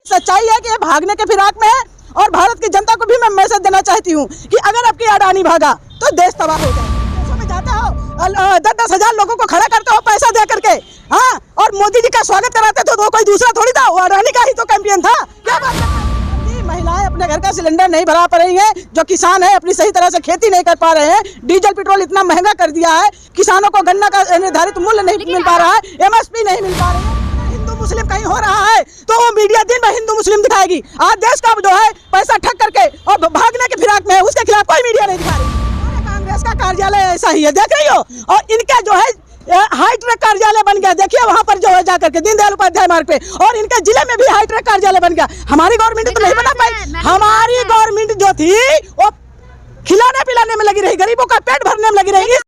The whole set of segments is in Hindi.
सच्चाई है कि ये भागने के फिराक में है और भारत की जनता को भी मैं मैसेज देना चाहती हूँ कि अगर आपकी अडानी भागा तो देश तबाह हो जाए। देशों में जाते हो 10-10 हजार लोगों को खड़ा करते हो पैसा दे करके, हाँ, और मोदी जी का स्वागत कराते थे तो कोई दूसरा थोड़ी था, वो अडानी का ही तो कैंपियन था। क्या बात है? महिलाएं अपने घर का सिलेंडर नहीं भरा पा रही हैं, जो किसान है अपनी सही तरह से खेती नहीं कर पा रहे हैं, डीजल पेट्रोल इतना महंगा कर दिया है, किसानों को गन्ना का निर्धारित मूल्य नहीं मिल पा रहा है, MSP नहीं मिल पा रही है। हिंदू मुस्लिम कहीं हो रहा है तो वो मीडिया दिन भर हिंदू मुस्लिम दिखाएगी। आज देश का जो है पैसा ठग करके और भागने के फिराक में है, उसके खिलाफ कोई मीडिया नहीं दिखा रही। कांग्रेस का कार्यालय ऐसा ही है, देख रही हो, और इनका जो है हाईटेक कार्यालय बन गया। देखिए वहाँ पर जो है जाकर के दीनदयाल उपाध्याय मार्ग पे, और इनके जिले में भी हाईटेक कार्यालय बन गया। हमारी गवर्नमेंट तो नहीं बना पाई। हमारी गवर्नमेंट जो थी वो खिलाने पिलाने में लगी रही, गरीबों का पेट भरने में लगी रही।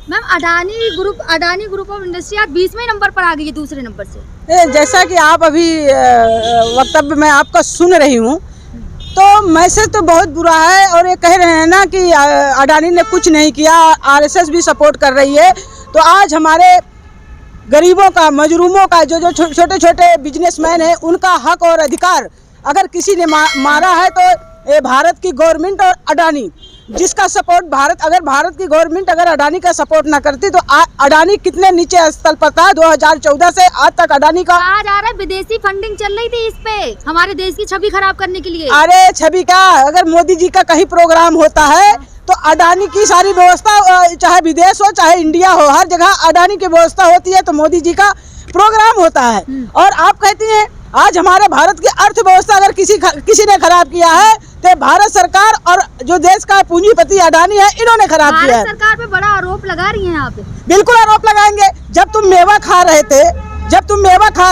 Ma'am Adani group of industry आज 20वें नंबर पर आ गई है, दूसरे नंबर से। जैसा कि आप अभी वक्तव्य में आपका सुन रही हूँ, तो मैसेज तो बहुत बुरा है। और ये कह रहे हैं ना कि अडानी ने कुछ नहीं किया, RSS भी सपोर्ट कर रही है। तो आज हमारे गरीबों का, मजरूमों का, जो छोटे छोटे बिजनेसमैन हैं, उनका हक और अधिकार अगर किसी ने मारा है तो ये भारत की गवर्नमेंट और अडानी, जिसका सपोर्ट अगर भारत की गवर्नमेंट अगर अडानी का सपोर्ट ना करती तो अडानी कितने नीचे स्तर पर था। 2014 से आज तक अडानी का आज आ रहा है, विदेशी फंडिंग चल रही थी इस पे, हमारे देश की छवि खराब करने के लिए। अरे छवि का, अगर मोदी जी का कहीं प्रोग्राम होता है तो अडानी की सारी व्यवस्था, चाहे विदेश हो चाहे इंडिया हो, हर जगह अडानी की व्यवस्था होती है, तो मोदी जी का प्रोग्राम होता है। और आप कहती हैं आज हमारे भारत की अर्थव्यवस्था अगर किसी ने खराब किया है तो भारत सरकार और जो देश का पूंजीपति अडानी है, इन्होंने खराब किया है। भारत सरकार पे बड़ा आरोप लगा रही हैं यहाँ पे। बिल्कुल आरोप लगाएंगे। जब तुम मेवा खा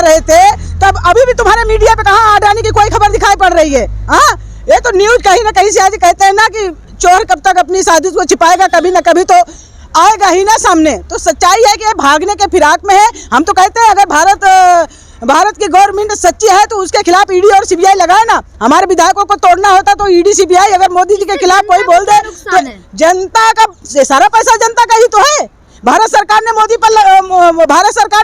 रहे थे तब अभी भी तुम्हारे मीडिया पे कहाँ अडानी की कोई खबर दिखाई पड़ रही है? हाँ, ये तो न्यूज कहीं ना कहीं से आज कहते हैं ना कि चोर कब तक अपनी साजिश को छिपाएगा, कभी ना कभी तो आएगा ही ना सामने। तो सच्चाई है कि ये भागने के फिराक में है। हम तो कहते हैं अगर भारत की गवर्नमेंट सच्ची है तो उसके खिलाफ ED और CBI लगाए ना। हमारे विधायकों को तोड़ना होता तो ED CBI, अगर मोदी जी के खिलाफ कोई बोल दे तो जनता का सारा पैसा जनता का ही तो है। भारत सरकार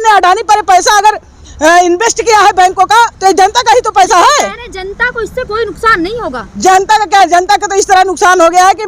ने अडानी पर पैसा अगर इन्वेस्ट किया है बैंकों का, तो जनता का ही तो पैसा है। जनता को इससे कोई नुकसान नहीं होगा। जनता का क्या, जनता का तो इस तरह नुकसान हो गया है कि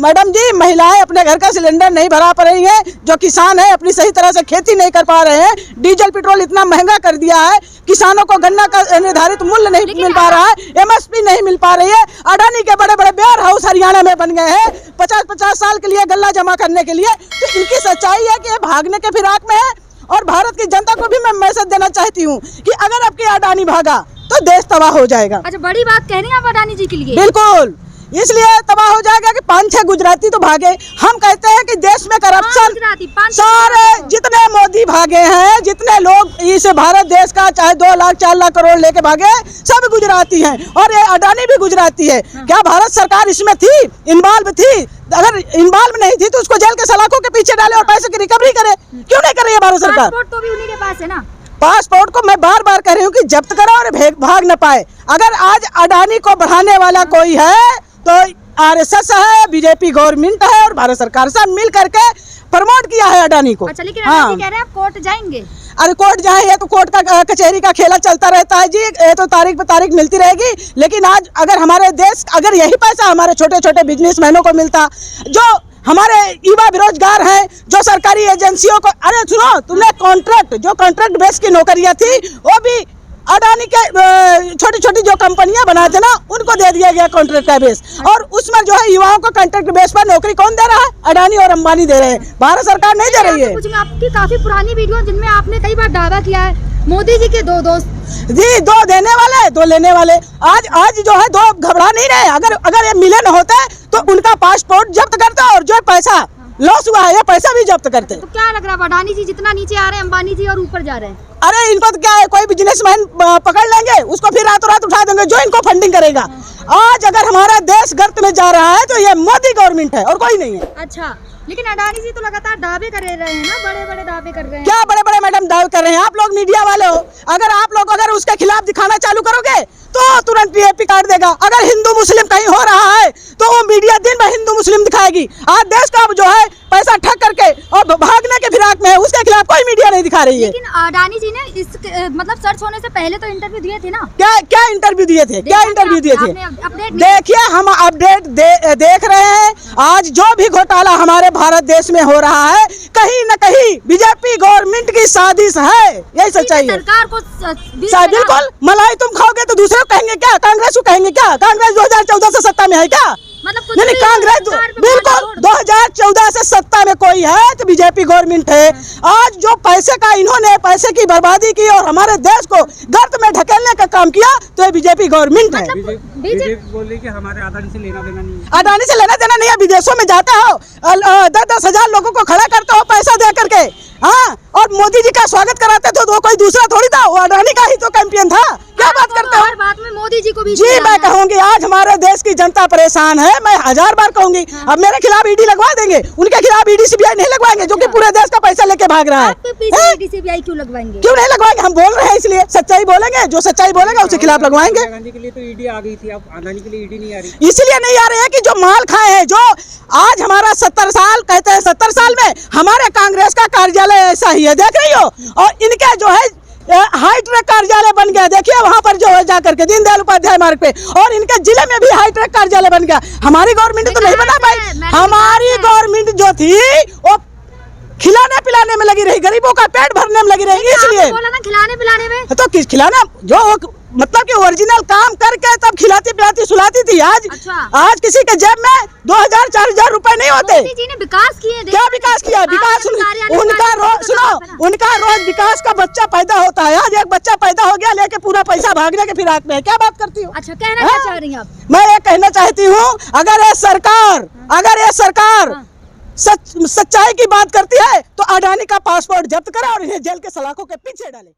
मैडम जी, महिलाएं अपने घर का सिलेंडर नहीं भरा पा रही हैं, जो किसान है अपनी सही तरह से खेती नहीं कर पा रहे हैं, डीजल पेट्रोल इतना महंगा कर दिया है, किसानों को गन्ना का निर्धारित मूल्य नहीं मिल पा रहा है, MSP नहीं मिल पा रही है। अडानी के बड़े बड़े वेयर हाउस हरियाणा में बन गए हैं 50-50 साल के लिए गल्ला जमा करने के लिए। तो इनकी सच्चाई है कि ये भागने के फिराक में है। और भारत की जनता को भी मैं मैसेज देना चाहती हूँ कि अगर आपकी अडानी भागा तो देश तबाह हो जाएगा। अच्छा, बड़ी बात कह रही हैं आप अडानी जी के लिए। बिल्कुल, इसलिए तबाह हो जाएगा कि 5-6 गुजराती तो भागे। हम कहते हैं कि देश में करप्शन, सारे जितने मोदी भागे हैं, जितने लोग इस भारत देश का चाहे 2 लाख 4 लाख करोड़ लेके भागे, सब गुजराती हैं। और ये अडानी भी गुजराती है। क्या भारत सरकार इसमें थी, इन्वॉल्व थी? अगर इन्वॉल्व नहीं थी तो उसको जेल के सलाखों के पीछे डाले और पैसे की रिकवरी करे। क्यों नहीं कर रही है भारत सरकार? पासपोर्ट तो भी उन्हीं के पास है ना। पासपोर्ट को मैं बार बार कह रही हूँ कि जब्त करो और भाग न पाए। अगर आज अडानी को बढ़ाने वाला कोई है तो RSS है, BJP गवर्नमेंट है और भारत सरकार से मिल करके प्रमोट किया है अडानी को। अच्छा, लेकिन अडानी कह रहे हैं आप कोर्ट जाएंगे। अरे कोर्ट जाए तो कोर्ट का कचहरी का खेला चलता रहता है जी, ये तो तारीख पे तारीख मिलती रहेगी। लेकिन आज अगर हमारे देश, अगर यही पैसा हमारे छोटे छोटे बिजनेसमैनों को मिलता, जो हमारे युवा बेरोजगार हैं, जो सरकारी एजेंसियों को, अरे सुनो, तुमने कॉन्ट्रैक्ट बेस की नौकरियां थी वो भी अडानी के छोटी छोटी जो कंपनियां बनाते ना, उनको दे दिया गया कॉन्ट्रैक्ट का बेस। और उसमें जो है युवाओं को कॉन्ट्रैक्ट बेस पर नौकरी कौन दे रहा है? अडानी और अंबानी दे रहे हैं, भारत सरकार नहीं दे रही है। आपकी काफी पुरानी वीडियो जिनमें आपने कई बार दावा किया है मोदी जी के 2 दोस्त जी, 2 देने वाले 2 लेने वाले। आज जो है 2 घबरा नहीं रहे। अगर ये मिले न होते तो उनका पासपोर्ट जब्त करते और जो पैसा लॉस हुआ है ये पैसा भी जब्त करते। तो क्या लग रहा है अडानी जी जितना नीचे आ रहे हैं, अंबानी जी और ऊपर जा रहे हैं? अरे इनको तो क्या है, कोई बिजनेसमैन पकड़ लेंगे, उसको फिर रातों रात उठा देंगे जो इनको फंडिंग करेगा। आज अगर हमारा देश गर्त में जा रहा है तो ये मोदी गवर्नमेंट है और कोई नहीं है। अच्छा, लेकिन अडानी जी तो लगातार दावे कर रहे हैं ना, बड़े बड़े दावे कर रहे हैं। क्या बड़े बड़े मैडम दावे कर रहे हैं? आप लोग मीडिया वाले हो, अगर उसके खिलाफ दिखाना चालू करोगे तो तुरंत PAP काट देगा। अगर हिंदू मुस्लिम कहीं हो रहा है तो वो मीडिया दिन भर हिंदू मुस्लिम दिखाएगी। आज देश का जो है पैसा ठग करके और भागने के फिराक में है, उसके खिलाफ कोई मीडिया नहीं दिखा रही है। लेकिन अडानी जी ने इस मतलब सर्च होने से पहले तो इंटरव्यू दिए थे ना। क्या इंटरव्यू दिए थे? क्या इंटरव्यू दिए थे? देखिए, हम अपडेट देख रहे हैं। आज जो भी घोटाला हमारे भारत देश में हो रहा है, कहीं न कहीं बीजेपी गवर्नमेंट की साजिश है। यही सच्चाई है। सरकार को बिल्कुल। मलाई तुम खाओगे तो दूसरे को कहेंगे क्या? कांग्रेस को कहेंगे क्या? कांग्रेस 2014 से सत्ता में है क्या? मतलब नहीं, कांग्रेस बिल्कुल 2014 से सत्ता में कोई है तो बीजेपी गवर्नमेंट है। आज जो पैसे का इन्होंने पैसे की बर्बादी की और हमारे देश को गर्त में ढकेलने का काम किया, तो ये बीजेपी गवर्नमेंट है। बीजेपी बोल रही कि हमारे अडानी से लेना देना नहीं है। अडानी से लेना देना नहीं है। विदेशों में जाते हो, 10-10 हजार लोगों को खड़ा करते हो पैसा दे करके, हाँ, और मोदी जी का स्वागत कराते थे, तो कोई दूसरा थोड़ी था, वो अडानी का ही तो कैंपियन था। क्या बात करते हो? हर बात में मोदी जी को भी जी मैं कहूंगी, आज हमारे देश की जनता परेशान है। मैं 1000 बार कहूंगी। अब मेरे खिलाफ ईडी लगवा देंगे, उनके खिलाफ ईडी सीबीआई नहीं लगवाएंगे, जो कि पूरे देश का पैसा लेके भाग रहा है। सीबीआई क्यों लगवाएंगे? क्यों नहीं लगवाएंगे? हम बोल रहे हैं, इसलिए सच्चाई बोलेंगे। जो सच्चाई बोलेगा उसके खिलाफ लगवाएंगे। गांधी के लिए तो ईडी आ गई थी, अब अडानी के लिए ईडी नहीं आ रही। इसलिए नहीं आ रही है कि जो माल खाए हैं, जो आज हमारा 70 साल कहते हैं, 70 साल में हमारे कांग्रेस का कार्यालय ऐसा ही है, देख रही हो। और इनके जो है हाईटेक कार्यालय बन गया, देखिए वहां पर जो है जाकर के दीनदयाल उपाध्याय मार्ग पे, और इनके जिले में भी हाईटेक कार्यालय बन गया। हमारी गवर्नमेंट तो नहीं बना पाई। हमारी गवर्नमेंट जो थी वो खिलाने पिलाने में लगी रही, गरीबों का पेट भरने में लगी रही। इसलिए बोला ना खिलाने पिलाने में, तो किस खिलाना, जो मतलब कि ओरिजिनल काम करके तब खिलाती पिलाती सुलाती थी। आज आज किसी के जेब में 2000-4000 रुपए नहीं होते। मोदी जी ने विकास किए। क्या विकास किया? विकास उनका रोज सुनो, उनका रोज विकास का बच्चा पैदा होता है। आज एक बच्चा पैदा हो गया, लेके पूरा पैसा भागने के फिराक में है। क्या बात करती हो? अच्छा, कहना क्या चाह रही हैं आप? मैं ये कहना चाहती हूँ, अगर ये सरकार सच्चाई की बात करती है तो अडानी का पासपोर्ट जब्त करे और इन्हें जेल के सलाखों के पीछे डाले।